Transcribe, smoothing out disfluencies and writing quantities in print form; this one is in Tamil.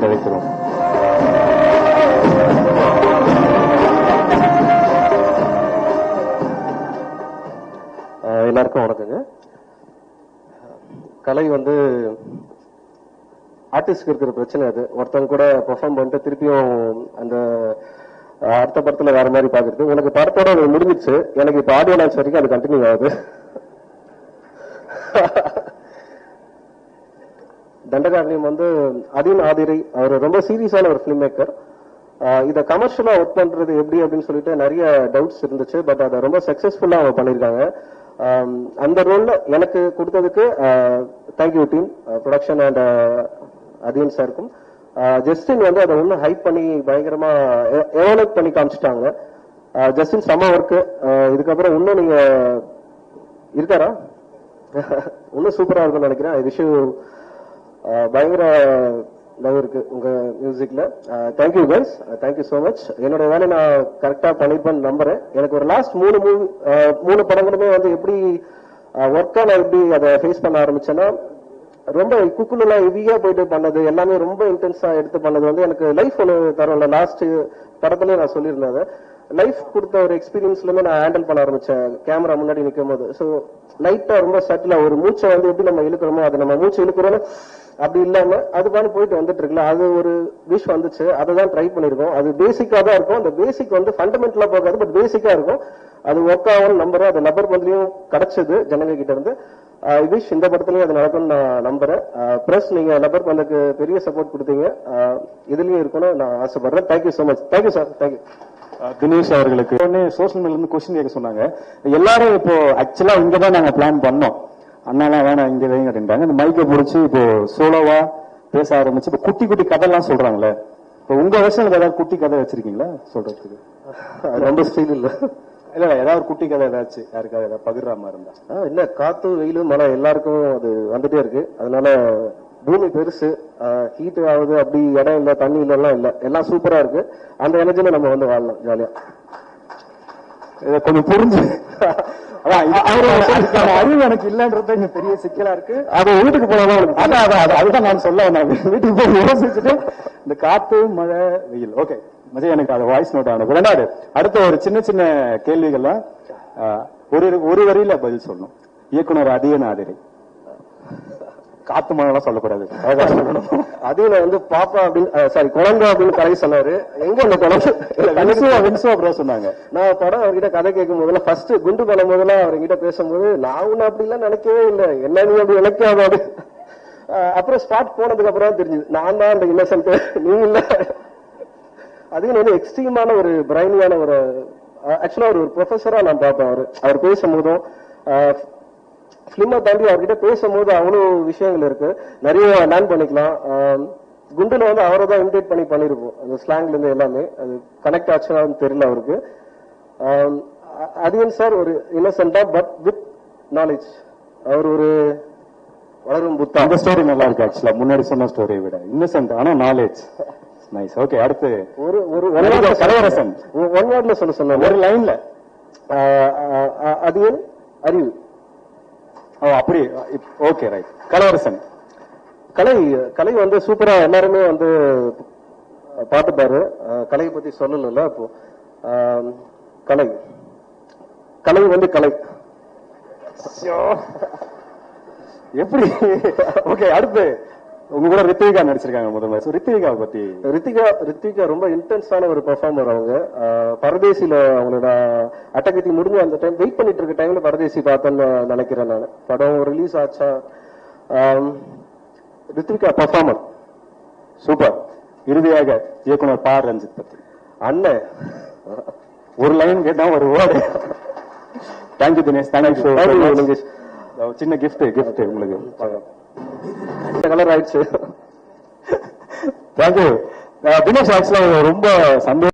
மேடைக்கு அழைக்கிறோம். எல்லாருக்கும் வணக்கங்க. கலை வந்து ஆர்டிஸ்ட்க்கு இருக்கிற பிரச்சனை. அது ஒருத்தவங்க கூட பெர்ஃபார்ம் பண்ணிட்டு திருப்பியும் அந்த அடுத்த படத்துல வேற மாதிரி பாக்குறது. உனக்கு படத்தோட முடிஞ்சிச்சு, எனக்கு இப்ப ஆடியோ லான்ச் வரைக்கும் அது கண்டினியூ ஆகுது. தண்டகாரண்யம் வந்து அதீன் ஆதிரை அவர் ரொம்ப சீரியஸான ஒரு ஃபிலிம் மேக்கர். இதை கமர்ஷியலா ஒர்க் பண்றது எப்படி அப்படின்னு சொல்லிட்டு நிறைய டவுட்ஸ் இருந்துச்சு. பட் அதை ரொம்ப சக்சஸ்ஃபுல்லா அவங்க பண்ணிருக்காங்க. அந்த ரோல்ல எனக்கு கொடுத்ததுக்கு thank you team, production and Atin சாருக்கும். ஜஸ்டின் வந்து அதை ஒன்னும் ஹைப் பண்ணி பயங்கரமா எவாலுவேட் பண்ணி காமிச்சிட்டாங்க. ஜஸ்டின் செம்ம ஒர்க்கு. இதுக்கப்புறம் இன்னும் நீங்க இருக்காரா? இன்னும் சூப்பரா இருக்கும்னு நினைக்கிறேன். ஐ விஷ் யூ பயங்கர லவ் இருக்கு உங்க மியூசிக்ல. Thank you guys, thank you so much. என்னோட வேலை நான் கரெக்டா பண்ணிருப்பேன்னு நம்புறேன். எனக்கு ஒரு லாஸ்ட் மூணு படங்களுமே வந்து எப்படி ஒர்க்கா நான் எப்படி அதை ஃபேஸ் பண்ண ஆரம்பிச்சேன்னா, ரொம்ப குக்குலாம் ஹெவியா போயிட்டு பண்ணது எல்லாமே ரொம்ப இன்டென்ஸா எடுத்து பண்ணது வந்து எனக்கு லைஃப் ஒன்று தரல. லாஸ்ட் படத்துலயே நான் சொல்லியிருந்தேன், லைஃப் கொடுத்த ஒரு எக்ஸ்பீரியன்ஸ்லயுமே நான் ஹேண்டில் பண்ண ஆரம்பிச்சேன் கேமரா முன்னாடி நிற்கும் போது. ஸோ லைட்டா ரொம்ப சட்டிலா ஒரு மூச்சை வந்து எப்படி நம்ம இழுக்கிறோமோ அது நம்ம மூச்சு இழுக்கிறோன்னு அப்படி இல்லாம அது மாதிரி போயிட்டு வந்துட்டு இருக்குல்ல, அது ஒரு விஷ் வந்துச்சு. அதை தான் ட்ரை பண்ணிருக்கோம். அது பேசிக்கா தான் இருக்கும். அந்த பேசிக் வந்து ஃபண்டமெண்டலா போகாது, பட் பேசிக்கா இருக்கும். அது ஒர்க் ஆகும் நம்புறேன். அது லப்பர் பந்திலையும் கிடைச்சது ஜனங்க கிட்ட இருந்து. விஷ் இந்த படத்துலயும் அது நடக்கும்னு நான் நம்புறேன். பிளஸ் நீங்க லப்பர் பந்துக்கு பெரிய சப்போர்ட் கொடுத்தீங்க, இதுலயும் இருக்கணும்னு நான் ஆசைப்படுறேன். Thank you so much. Thank you sir. Thank you. Dinesh அவர்களுக்கு சோசியல் மீடியால இருந்து கொஸ்டின் கேட்க சொன்னாங்க. எல்லாரும் இப்போ ஆக்சுவலா இங்கதான் நாங்க பிளான் பண்ணோம், அண்ணாலாம் வேணாம் இங்க வைங்க அப்படின்றாங்க. இந்த மைக்கை பிடிச்சி இப்போ சோலோவா பேச ஆரம்பிச்சு இப்போ குட்டி குட்டி கதைலாம் சொல்றாங்களே. இப்போ உங்க வருஷம் ஏதாவது குட்டி கதை வச்சிருக்கீங்களா சொல்றதுக்கு? ரொம்ப ஸ்டைல் இல்ல இல்ல ஏதாவது ஒரு குட்டி கதை ஏதாச்சும் யாருக்காவது ஏதாவது பகிர்ற மாதிரி இருந்தா? இல்ல, காத்து வெயில் மழை எல்லாருக்கும் அது வந்துட்டே இருக்கு. அதனால பூமி பெருசு, ஹீட் ஆகுது, அப்படி இடம் இல்ல, தண்ணி இல்லெல்லாம் இல்ல, எல்லாம் சூப்பரா இருக்கு. அந்த எனர்ஜில நம்ம வந்து வாழலாம் ஜாலியா. இதை கொஞ்சம் புரிஞ்சு அறிவு எனக்கு இல்லன்றது இங்க பெரிய சிக்கலா இருக்கு. அது வீட்டுக்கு போனாலும் அதுதான் நான் சொல்ல வந்தேன். வீட்டுக்கு போய் யோசிச்சுட்டு இந்த காத்து மழை வெயில் ஓகே மஜா எனக்கு அது வாய்ஸ் நோட் ஆனது. ரெண்டாவது அடுத்த ஒரு சின்ன சின்ன கேள்விகள்லாம் ஒரு வரியில பதில் சொல்லணும். இயக்குனர் அதீன் ஆதிரை. காத்து மழைலாம் சொல்லக்கூடாது. அதீன வந்து பாப்பா அப்படின்னு சாரி குழந்தை அப்படின்னு கதை சொன்னாரு. எங்க அந்த குழந்தை சொன்னாங்க. நான் படம் அவர்கிட்ட கதை கேட்கும் போதுல ஃபர்ஸ்ட் குண்டு பண்ணும் போதெல்லாம் அவர்கிட்ட பேசும்போது நான் ஒண்ணு அப்படி எல்லாம் நினைக்கவே இல்லை, என்ன நீ அப்படி நினைக்காத. அப்புறம் ஸ்பாட் போனதுக்கு அப்புறம் தெரிஞ்சது நான் தான் அந்த இன்னசென்ட், நீ இல்ல. அதுவும் வந்து எக்ஸ்ட்ரீமான ஒரு பிரைனியான ஒரு ஆக்சுவலா ஒரு ப்ரொஃபஸரா நான் பார்ப்பேன். அவர் பேசும்போதும் பிலிமை தாண்டி அவர்கிட்ட பேசும்போது அவ்வளவு விஷயங்கள் இருக்கு, நிறைய லேர்ன் பண்ணிக்கலாம். குண்டுல வந்து அவரை தான் இமிடேட் பண்ணி பண்ணிருப்போம். அந்த ஸ்லாங்ல இருந்து எல்லாமே அது கனெக்ட் ஆச்சுன்னு தெரியல அவருக்கு. அதீன் சார் ஒரு இன்னசென்டா பட் வித் நாலேஜ். அவர் ஒரு வளரும் புத்தா. அந்த ஸ்டோரி நல்லா இருக்கு ஆக்சுவலா, முன்னாடி சொன்ன ஸ்டோரியை விட இன்னசென்ட் ஆனா நாலேஜ் நைஸ். ஓகே அடுத்து ஒரு கலவரசன் ஒன் வேர்ட்ல சொல்ல சொன்ன ஒரு லைன்ல அதீன் அறிவு. அப்படி ஓகே ரைட். கலவரசன் கலை வந்து சூப்பரா எல்லாருமே வந்து பார்த்துப்பாரு. கலையை பத்தி சொல்லல. அப்போ கலை வந்து கலை எப்படி ஓகே. அடுத்து உங்க கூட ரித்விகா நடிச்சிருக்காங்க முதல்ல. ரித்விகாவை பத்தி? ரித்விகா ரொம்ப இன்டென்ஸான ஒரு பெர்ஃபார்மர். அவங்க பரதேசியில அவங்களோட அட்டகத்தி முடிஞ்சு அந்த டைம் வெயிட் பண்ணிட்டு இருக்க டைம்ல பரதேசி பார்த்தேன்னு நினைக்கிறேன் நான். படம் ரிலீஸ் ஆச்சா. Rithvika performer super. இறுதியாக இயக்குனர் பா ரஞ்சித் பத்தி? அண்ணன் ஒரு லைன் கேட்டா ஒரு வேர்டு. தேங்க்யூ தினேஷ். தேங்க்யூ. சின்ன கிஃப்ட் உங்களுக்கு கலர் ஆயிடுச்சு. தேங்க்யூ தினேஷ். ஆக்சுவலா ரொம்ப சந்தோஷம்.